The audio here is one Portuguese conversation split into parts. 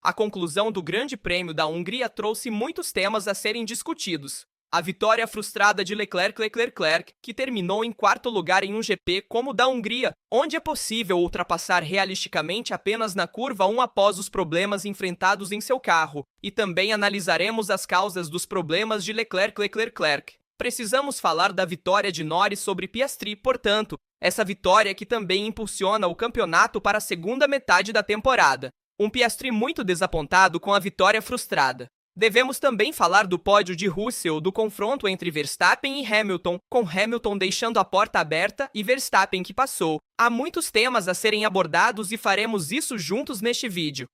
A conclusão do Grande Prêmio da Hungria trouxe muitos temas a serem discutidos. A vitória frustrada de Leclerc, que terminou em quarto lugar em um GP como o da Hungria, onde é possível ultrapassar realisticamente apenas na curva 1 após os problemas enfrentados em seu carro, e também analisaremos as causas dos problemas de Leclerc. Precisamos falar da vitória de Norris sobre Piastri, portanto, essa vitória que também impulsiona o campeonato para a segunda metade da temporada. Um Piastri muito desapontado com a vitória frustrada. Devemos também falar do pódio de Russell, do confronto entre Verstappen e Hamilton, com Hamilton deixando a porta aberta e Verstappen que passou. Há muitos temas a serem abordados e faremos isso juntos neste vídeo.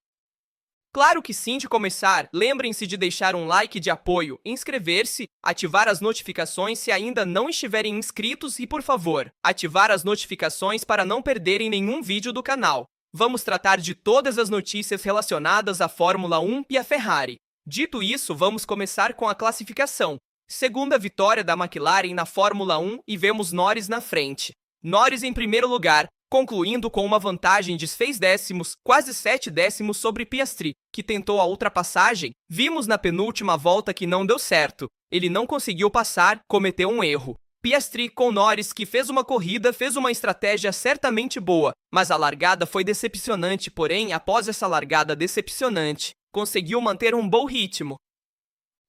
Claro que sim, de começar, lembrem-se de deixar um like de apoio, inscrever-se, ativar as notificações se ainda não estiverem inscritos e, por favor, ativar as notificações para não perderem nenhum vídeo do canal. Vamos tratar de todas as notícias relacionadas à Fórmula 1 e à Ferrari. Dito isso, vamos começar com a classificação. Segunda vitória da McLaren na Fórmula 1 e vemos Norris na frente. Norris em primeiro lugar, concluindo com uma vantagem de 6 décimos, quase 7 décimos sobre Piastri, que tentou a ultrapassagem. Vimos na penúltima volta que não deu certo. Ele não conseguiu passar, cometeu um erro. Piastri com Norris, que fez uma corrida, fez uma estratégia certamente boa, mas a largada foi decepcionante, porém, após essa largada decepcionante, conseguiu manter um bom ritmo.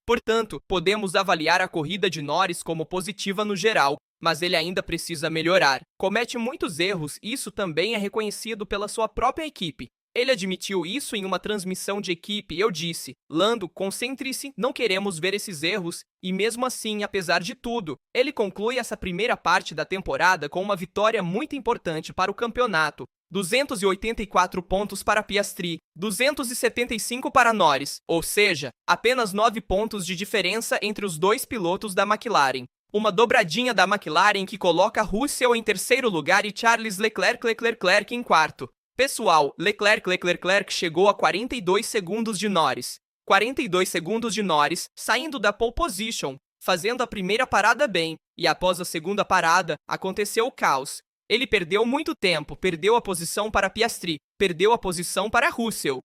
Portanto, podemos avaliar a corrida de Norris como positiva no geral, mas ele ainda precisa melhorar. Comete muitos erros e isso também é reconhecido pela sua própria equipe. Ele admitiu isso em uma transmissão de equipe. Eu disse, Lando, concentre-se, não queremos ver esses erros, e mesmo assim, apesar de tudo, ele conclui essa primeira parte da temporada com uma vitória muito importante para o campeonato. 284 pontos para Piastri, 275 para Norris, ou seja, apenas 9 pontos de diferença entre os dois pilotos da McLaren. Uma dobradinha da McLaren que coloca Russell em terceiro lugar e Charles Leclerc em quarto. Pessoal, Leclerc chegou a 42 segundos de Norris. 42 segundos de Norris, saindo da pole position, fazendo a primeira parada bem, e após a segunda parada, aconteceu o caos. Ele perdeu muito tempo, perdeu a posição para Piastri, perdeu a posição para Russell.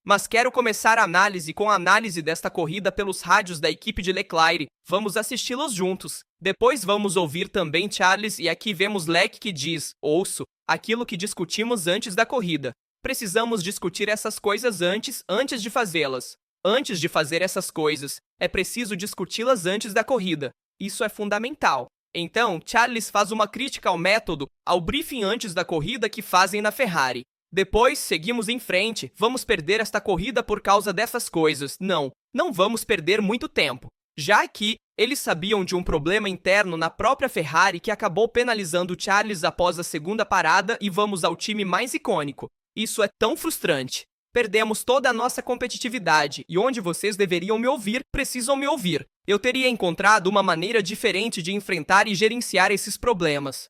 Mas quero começar a análise com a análise desta corrida pelos rádios da equipe de Leclerc. Vamos assisti-los juntos. Depois vamos ouvir também Charles e aqui vemos Lec que diz, ouço, aquilo que discutimos antes da corrida. Precisamos discutir essas coisas antes de fazê-las. Antes de fazer essas coisas, é preciso discuti-las antes da corrida. Isso é fundamental. Então, Charles faz uma crítica ao método, ao briefing antes da corrida que fazem na Ferrari. Depois, seguimos em frente, vamos perder esta corrida por causa dessas coisas. Não vamos perder muito tempo. Já aqui, eles sabiam de um problema interno na própria Ferrari que acabou penalizando Charles após a segunda parada e vamos ao time mais icônico. Isso é tão frustrante. Perdemos toda a nossa competitividade e onde vocês deveriam me ouvir, precisam me ouvir. Eu teria encontrado uma maneira diferente de enfrentar e gerenciar esses problemas.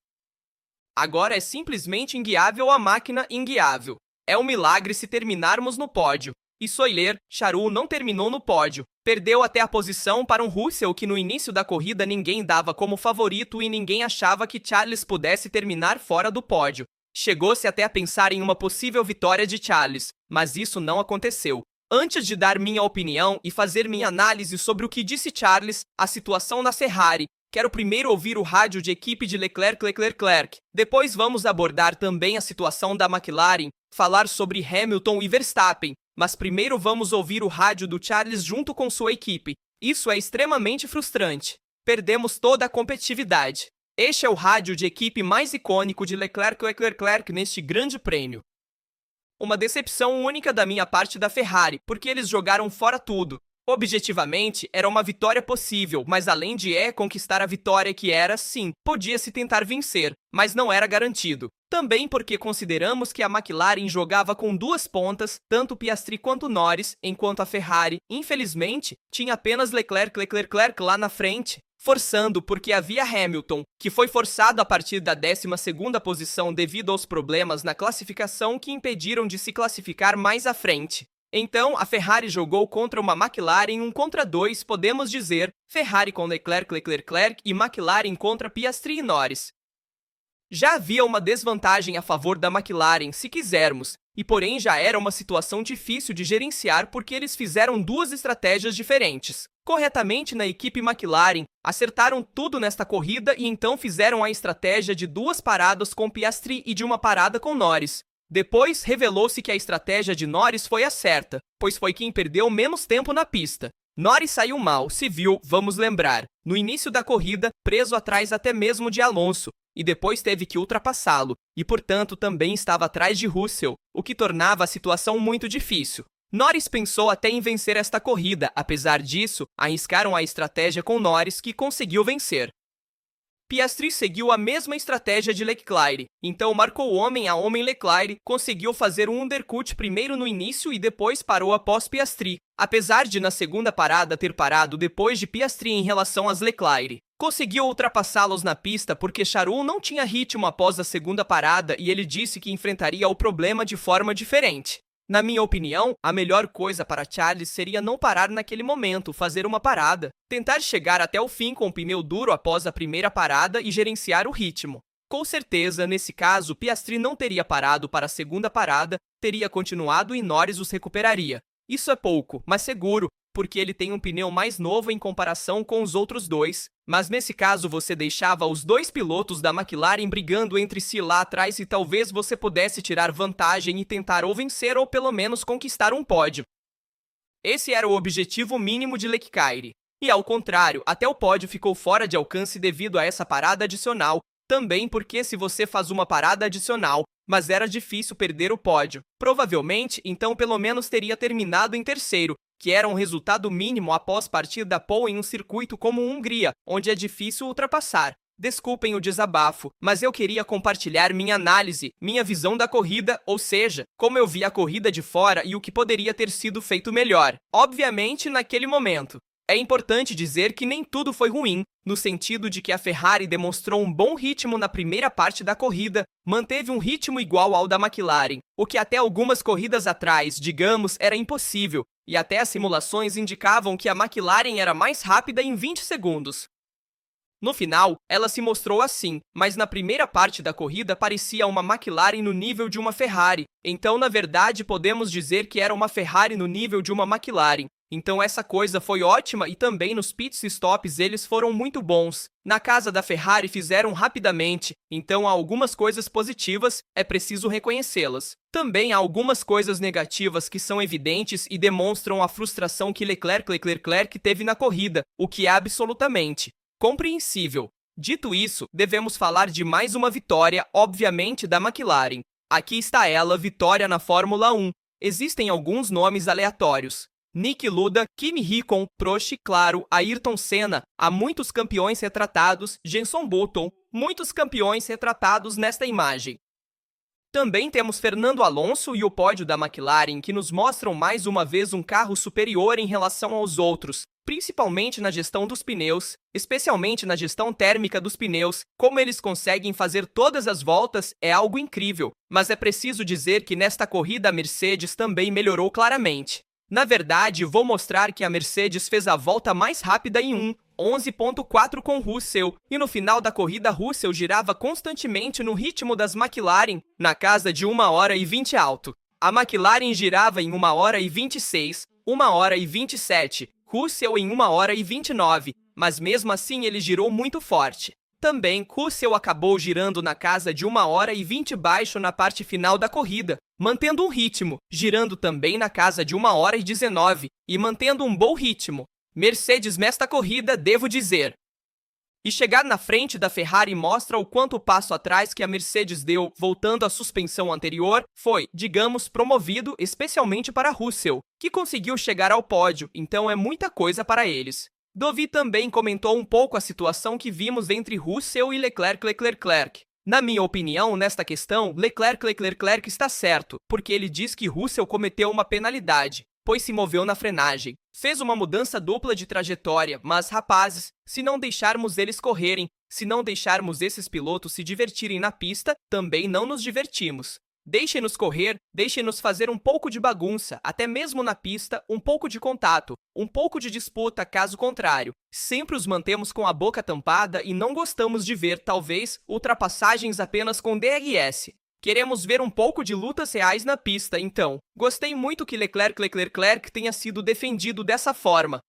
Agora é simplesmente inguiável a máquina inguiável. É um milagre se terminarmos no pódio. E Soler, Charu não terminou no pódio. Perdeu até a posição para um Russell que no início da corrida ninguém dava como favorito e ninguém achava que Charles pudesse terminar fora do pódio. Chegou-se até a pensar em uma possível vitória de Charles, mas isso não aconteceu. Antes de dar minha opinião e fazer minha análise sobre o que disse Charles, a situação na Ferrari, quero primeiro ouvir o rádio de equipe de Leclerc. Depois vamos abordar também a situação da McLaren, falar sobre Hamilton e Verstappen, mas primeiro vamos ouvir o rádio do Charles junto com sua equipe. Isso é extremamente frustrante. Perdemos toda a competitividade. Este é o rádio de equipe mais icônico de Leclerc neste grande prêmio. Uma decepção única da minha parte da Ferrari, porque eles jogaram fora tudo. Objetivamente, era uma vitória possível, mas além de conquistar a vitória que era, sim, podia-se tentar vencer, mas não era garantido. Também porque consideramos que a McLaren jogava com duas pontas, tanto Piastri quanto Norris, enquanto a Ferrari, infelizmente, tinha apenas Leclerc lá na frente, forçando porque havia Hamilton, que foi forçado a partir da 12ª posição devido aos problemas na classificação que impediram de se classificar mais à frente. Então, a Ferrari jogou contra uma McLaren 1 contra 2, podemos dizer, Ferrari com Leclerc e McLaren contra Piastri e Norris. Já havia uma desvantagem a favor da McLaren, se quisermos, e porém já era uma situação difícil de gerenciar porque eles fizeram duas estratégias diferentes. Corretamente na equipe McLaren, acertaram tudo nesta corrida e então fizeram a estratégia de duas paradas com Piastri e de uma parada com Norris. Depois, revelou-se que a estratégia de Norris foi a certa, pois foi quem perdeu menos tempo na pista. Norris saiu mal, se viu, vamos lembrar, no início da corrida, preso atrás até mesmo de Alonso, e depois teve que ultrapassá-lo, e portanto também estava atrás de Russell, o que tornava a situação muito difícil. Norris pensou até em vencer esta corrida, apesar disso, arriscaram a estratégia com Norris, que conseguiu vencer. Piastri seguiu a mesma estratégia de Leclerc, então marcou homem a homem Leclerc, conseguiu fazer um undercut primeiro no início e depois parou após Piastri, apesar de na segunda parada ter parado depois de Piastri em relação às Leclerc. Conseguiu ultrapassá-los na pista porque Charles não tinha ritmo após a segunda parada e ele disse que enfrentaria o problema de forma diferente. Na minha opinião, a melhor coisa para Charles seria não parar naquele momento, fazer uma parada, tentar chegar até o fim com o pneu duro após a primeira parada e gerenciar o ritmo. Com certeza, nesse caso, Piastri não teria parado para a segunda parada, teria continuado e Norris os recuperaria. Isso é pouco, mas seguro, porque ele tem um pneu mais novo em comparação com os outros dois, mas nesse caso você deixava os dois pilotos da McLaren brigando entre si lá atrás e talvez você pudesse tirar vantagem e tentar ou vencer ou pelo menos conquistar um pódio. Esse era o objetivo mínimo de Leclerc. E ao contrário, até o pódio ficou fora de alcance devido a essa parada adicional, também porque se você faz uma parada adicional, mas era difícil perder o pódio. Provavelmente, então pelo menos teria terminado em terceiro, que era um resultado mínimo após partir da pole em um circuito como Hungria, onde é difícil ultrapassar. Desculpem o desabafo, mas eu queria compartilhar minha análise, minha visão da corrida, ou seja, como eu vi a corrida de fora e o que poderia ter sido feito melhor. Obviamente, naquele momento. É importante dizer que nem tudo foi ruim, no sentido de que a Ferrari demonstrou um bom ritmo na primeira parte da corrida, manteve um ritmo igual ao da McLaren, o que até algumas corridas atrás, digamos, era impossível, e até as simulações indicavam que a McLaren era mais rápida em 20 segundos. No final, ela se mostrou assim, mas na primeira parte da corrida parecia uma McLaren no nível de uma Ferrari, então na verdade podemos dizer que era uma Ferrari no nível de uma McLaren. Então essa coisa foi ótima e também nos pit stops eles foram muito bons. Na casa da Ferrari fizeram rapidamente, então há algumas coisas positivas, é preciso reconhecê-las. Também há algumas coisas negativas que são evidentes e demonstram a frustração que Leclerc teve na corrida, o que é absolutamente compreensível. Dito isso, devemos falar de mais uma vitória, obviamente da McLaren. Aqui está ela, vitória na Fórmula 1. Existem alguns nomes aleatórios. Niki Lauda, Kimi Räikkönen, Prost, claro, Ayrton Senna, há muitos campeões retratados, Jenson Button, muitos campeões retratados nesta imagem. Também temos Fernando Alonso e o pódio da McLaren que nos mostram mais uma vez um carro superior em relação aos outros, principalmente na gestão dos pneus, especialmente na gestão térmica dos pneus, como eles conseguem fazer todas as voltas é algo incrível, mas é preciso dizer que nesta corrida a Mercedes também melhorou claramente. Na verdade, vou mostrar que a Mercedes fez a volta mais rápida em 11.4 com Russell, e no final da corrida Russell girava constantemente no ritmo das McLaren, na casa de 1h20 alto. A McLaren girava em 1h26, 1h27, Russell em 1h29, mas mesmo assim ele girou muito forte. Também, Russell acabou girando na casa de 1h20 baixo na parte final da corrida, mantendo um ritmo, girando também na casa de 1h19 e mantendo um bom ritmo. Mercedes nesta corrida, devo dizer. E chegar na frente da Ferrari mostra o quanto o passo atrás que a Mercedes deu, voltando à suspensão anterior, foi, digamos, promovido especialmente para Russell, que conseguiu chegar ao pódio, então é muita coisa para eles. Dovi também comentou um pouco a situação que vimos entre Russell e Leclerc. Na minha opinião, nesta questão, Leclerc está certo, porque ele diz que Russell cometeu uma penalidade, pois se moveu na frenagem. Fez uma mudança dupla de trajetória, mas rapazes, se não deixarmos eles correrem, se não deixarmos esses pilotos se divertirem na pista, também não nos divertimos. Deixem-nos correr, deixem-nos fazer um pouco de bagunça, até mesmo na pista, um pouco de contato, um pouco de disputa caso contrário. Sempre os mantemos com a boca tampada e não gostamos de ver, talvez, ultrapassagens apenas com DRS. Queremos ver um pouco de lutas reais na pista, então. Gostei muito que Leclerc tenha sido defendido dessa forma.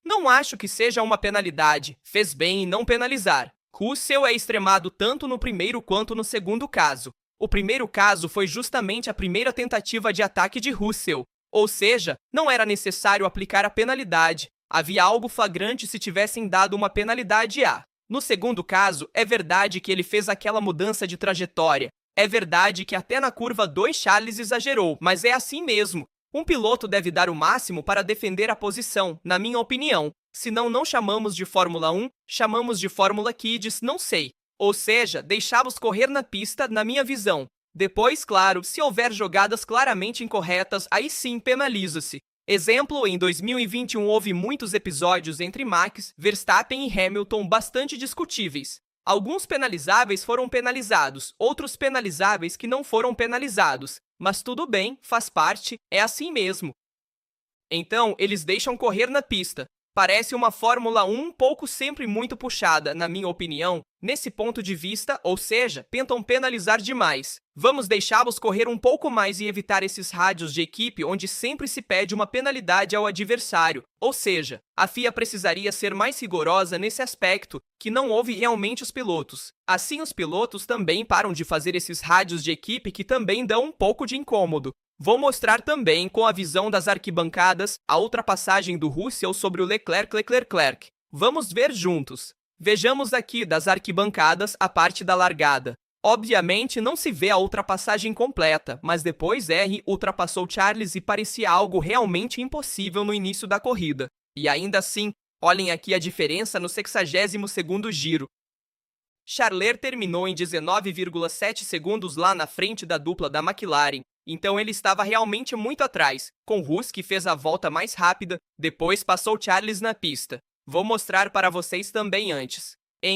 Não acho que seja uma penalidade, fez bem em não penalizar. Russell é extremado tanto no primeiro quanto no segundo caso. O primeiro caso foi justamente a primeira tentativa de ataque de Russell, ou seja, não era necessário aplicar a penalidade. Havia algo flagrante se tivessem dado uma penalidade A. No segundo caso, é verdade que ele fez aquela mudança de trajetória. É verdade que até na curva 2 Charles exagerou, mas é assim mesmo. Um piloto deve dar o máximo para defender a posição, na minha opinião. Senão não chamamos de Fórmula 1, chamamos de Fórmula Kids, não sei. Ou seja, deixá-los correr na pista, na minha visão. Depois, claro, se houver jogadas claramente incorretas, aí sim penaliza-se. Exemplo, em 2021 houve muitos episódios entre Max, Verstappen e Hamilton bastante discutíveis. Alguns penalizáveis foram penalizados, outros penalizáveis que não foram penalizados. Mas tudo bem, faz parte, é assim mesmo. Então, eles deixam correr na pista. Parece uma Fórmula 1 um pouco sempre muito puxada, na minha opinião, nesse ponto de vista, ou seja, tentam penalizar demais. Vamos deixá-los correr um pouco mais e evitar esses rádios de equipe onde sempre se pede uma penalidade ao adversário. Ou seja, a FIA precisaria ser mais rigorosa nesse aspecto, que não houve realmente os pilotos. Assim, os pilotos também param de fazer esses rádios de equipe que também dão um pouco de incômodo. Vou mostrar também, com a visão das arquibancadas, a ultrapassagem do Russell sobre o Leclerc. Vamos ver juntos. Vejamos aqui das arquibancadas a parte da largada. Obviamente não se vê a ultrapassagem completa, mas depois R ultrapassou Charles e parecia algo realmente impossível no início da corrida. E ainda assim, olhem aqui a diferença no 62º giro. Charles terminou em 19,7 segundos lá na frente da dupla da McLaren. Então ele estava realmente muito atrás, com Russ que fez a volta mais rápida, depois passou Charles na pista. Vou mostrar para vocês também antes.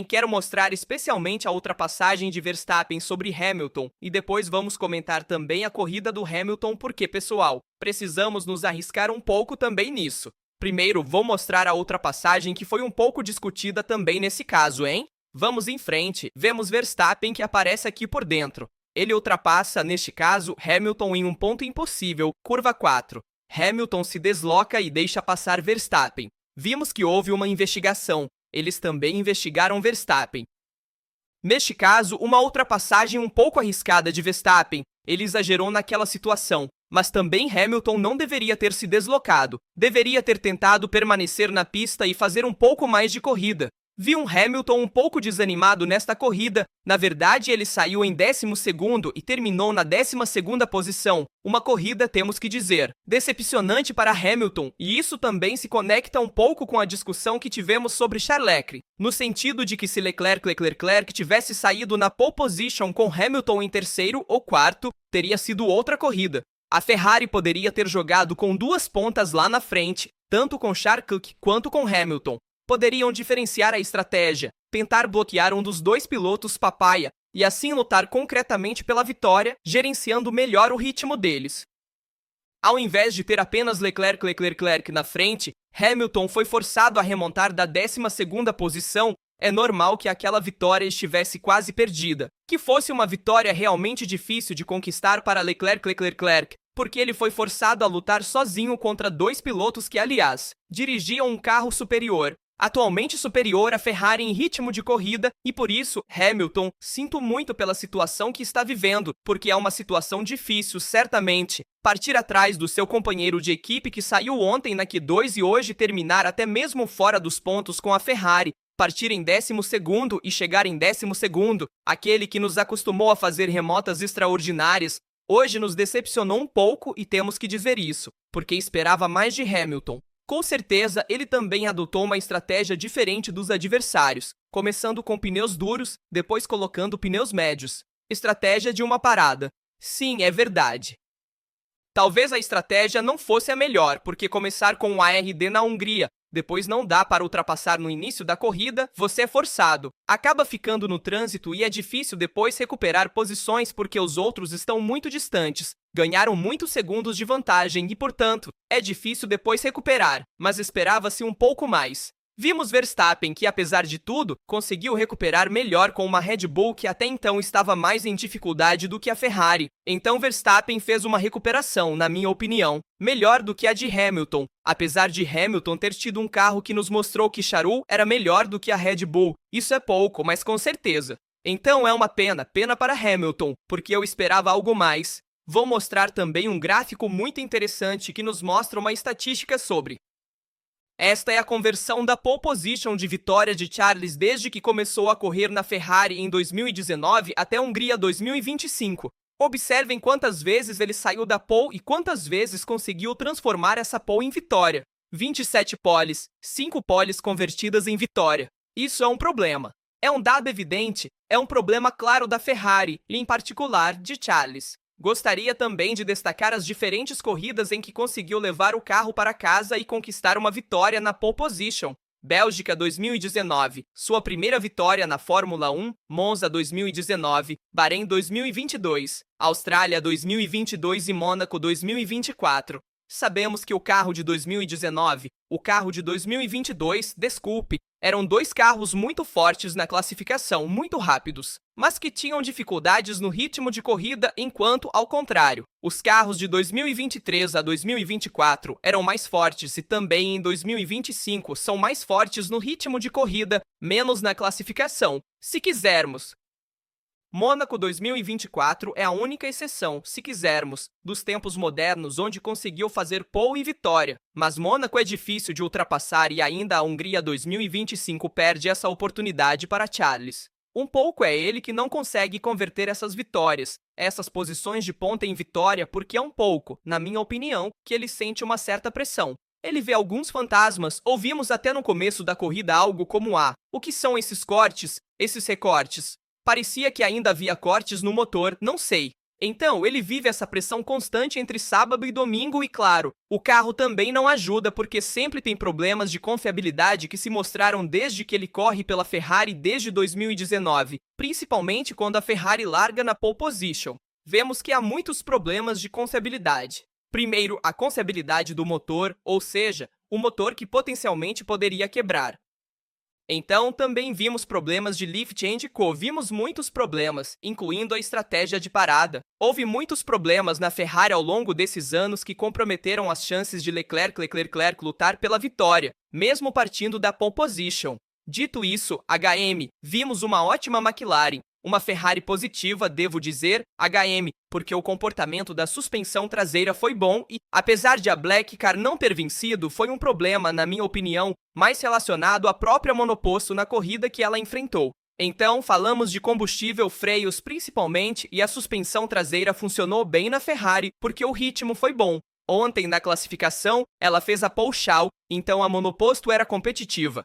Quero mostrar especialmente a ultrapassagem de Verstappen sobre Hamilton, e depois vamos comentar também a corrida do Hamilton porque, pessoal, precisamos nos arriscar um pouco também nisso. Primeiro, vou mostrar a ultrapassagem que foi um pouco discutida também nesse caso, hein? Vamos em frente, vemos Verstappen que aparece aqui por dentro. Ele ultrapassa, neste caso, Hamilton em um ponto impossível, curva 4. Hamilton se desloca e deixa passar Verstappen. Vimos que houve uma investigação. Eles também investigaram Verstappen. Neste caso, uma ultrapassagem um pouco arriscada de Verstappen. Ele exagerou naquela situação. Mas também Hamilton não deveria ter se deslocado. Deveria ter tentado permanecer na pista e fazer um pouco mais de corrida. Vi um Hamilton um pouco desanimado nesta corrida. Na verdade, ele saiu em 12º e terminou na 12ª posição. Uma corrida, temos que dizer, decepcionante para Hamilton, e isso também se conecta um pouco com a discussão que tivemos sobre Charles, no sentido de que se Leclerc tivesse saído na pole position com Hamilton em 3º ou 4º, teria sido outra corrida. A Ferrari poderia ter jogado com duas pontas lá na frente, tanto com Charles quanto com Hamilton. Poderiam diferenciar a estratégia, tentar bloquear um dos dois pilotos papaya e assim lutar concretamente pela vitória, gerenciando melhor o ritmo deles. Ao invés de ter apenas Leclerc na frente, Hamilton foi forçado a remontar da 12ª posição. É normal que aquela vitória estivesse quase perdida, que fosse uma vitória realmente difícil de conquistar para Leclerc, porque ele foi forçado a lutar sozinho contra dois pilotos que, aliás, dirigiam um carro superior. Atualmente superior à Ferrari em ritmo de corrida, e por isso, Hamilton, sinto muito pela situação que está vivendo, porque é uma situação difícil, certamente. Partir atrás do seu companheiro de equipe que saiu ontem na Q2 e hoje terminar até mesmo fora dos pontos com a Ferrari, partir em 12º e chegar em 12º, aquele que nos acostumou a fazer remotas extraordinárias, hoje nos decepcionou um pouco e temos que dizer isso, porque esperava mais de Hamilton. Com certeza, ele também adotou uma estratégia diferente dos adversários, começando com pneus duros, depois colocando pneus médios. Estratégia de uma parada. Sim, é verdade. Talvez a estratégia não fosse a melhor, porque começar com um ARD na Hungria, depois não dá para ultrapassar no início da corrida, você é forçado. Acaba ficando no trânsito e é difícil depois recuperar posições porque os outros estão muito distantes. Ganharam muitos segundos de vantagem e, portanto, é difícil depois recuperar, mas esperava-se um pouco mais. Vimos Verstappen que, apesar de tudo, conseguiu recuperar melhor com uma Red Bull que até então estava mais em dificuldade do que a Ferrari. Então Verstappen fez uma recuperação, na minha opinião, melhor do que a de Hamilton, apesar de Hamilton ter tido um carro que nos mostrou que Charul era melhor do que a Red Bull. Isso é pouco, mas com certeza. Então é uma pena para Hamilton, porque eu esperava algo mais. Vou mostrar também um gráfico muito interessante que nos mostra uma estatística sobre. Esta é a conversão da pole position de vitória de Charles desde que começou a correr na Ferrari em 2019 até a Hungria 2025. Observem quantas vezes ele saiu da pole e quantas vezes conseguiu transformar essa pole em vitória. 27 poles, 5 poles convertidas em vitória. Isso é um problema. É um dado evidente, é um problema claro da Ferrari e, em particular, de Charles. Gostaria também de destacar as diferentes corridas em que conseguiu levar o carro para casa e conquistar uma vitória na pole position. Bélgica 2019, sua primeira vitória na Fórmula 1, Monza 2019, Bahrein 2022, Austrália 2022 e Mônaco 2024. Sabemos que o carro de 2019, o carro de 2022, eram dois carros muito fortes na classificação, muito rápidos, mas que tinham dificuldades no ritmo de corrida, enquanto, ao contrário, os carros de 2023 a 2024 eram mais fortes e também em 2025 são mais fortes no ritmo de corrida, menos na classificação, se quisermos. Mônaco 2024 é a única exceção, se quisermos, dos tempos modernos onde conseguiu fazer pole e vitória, mas Mônaco é difícil de ultrapassar e ainda a Hungria 2025 perde essa oportunidade para Charles. Um pouco é ele que não consegue converter essas vitórias, essas posições de ponta em vitória, porque é um pouco, na minha opinião, que ele sente uma certa pressão. Ele vê alguns fantasmas, ouvimos até no começo da corrida algo como o que são esses cortes, esses recortes? Parecia que ainda havia cortes no motor, não sei. Então, ele vive essa pressão constante entre sábado e domingo e, claro, o carro também não ajuda porque sempre tem problemas de confiabilidade que se mostraram desde que ele corre pela Ferrari desde 2019, principalmente quando a Ferrari larga na pole position. Vemos que há muitos problemas de confiabilidade. Primeiro, a confiabilidade do motor, ou seja, o motor que potencialmente poderia quebrar. Então, também vimos problemas de lift and co. Vimos muitos problemas, incluindo a estratégia de parada. Houve muitos problemas na Ferrari ao longo desses anos que comprometeram as chances de Leclerc lutar pela vitória, mesmo partindo da pole position. Dito isso, vimos uma ótima McLaren, uma Ferrari positiva, devo dizer, porque o comportamento da suspensão traseira foi bom e, apesar de a Black Car não ter vencido, foi um problema, na minha opinião, mais relacionado à própria monoposto na corrida que ela enfrentou. Então, falamos de combustível, freios principalmente, e a suspensão traseira funcionou bem na Ferrari, porque o ritmo foi bom. Ontem, na classificação, ela fez a pole show, então a monoposto era competitiva.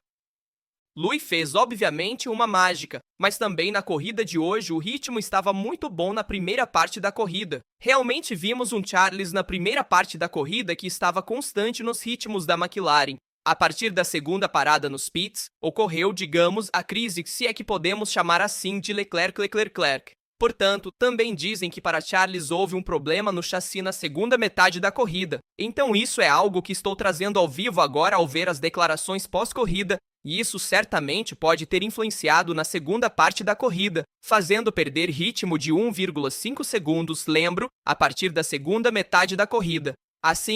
Lui fez, obviamente, uma mágica, mas também na corrida de hoje o ritmo estava muito bom na primeira parte da corrida. Realmente vimos um Charles na primeira parte da corrida que estava constante nos ritmos da McLaren. A partir da segunda parada nos pits, ocorreu, digamos, a crise, se é que podemos chamar assim, de Leclerc. Portanto, também dizem que para Charles houve um problema no chassi na segunda metade da corrida. Então isso é algo que estou trazendo ao vivo agora ao ver as declarações pós-corrida, e isso certamente pode ter influenciado na segunda parte da corrida, fazendo perder ritmo de 1,5 segundos, lembro, a partir da segunda metade da corrida. Assim,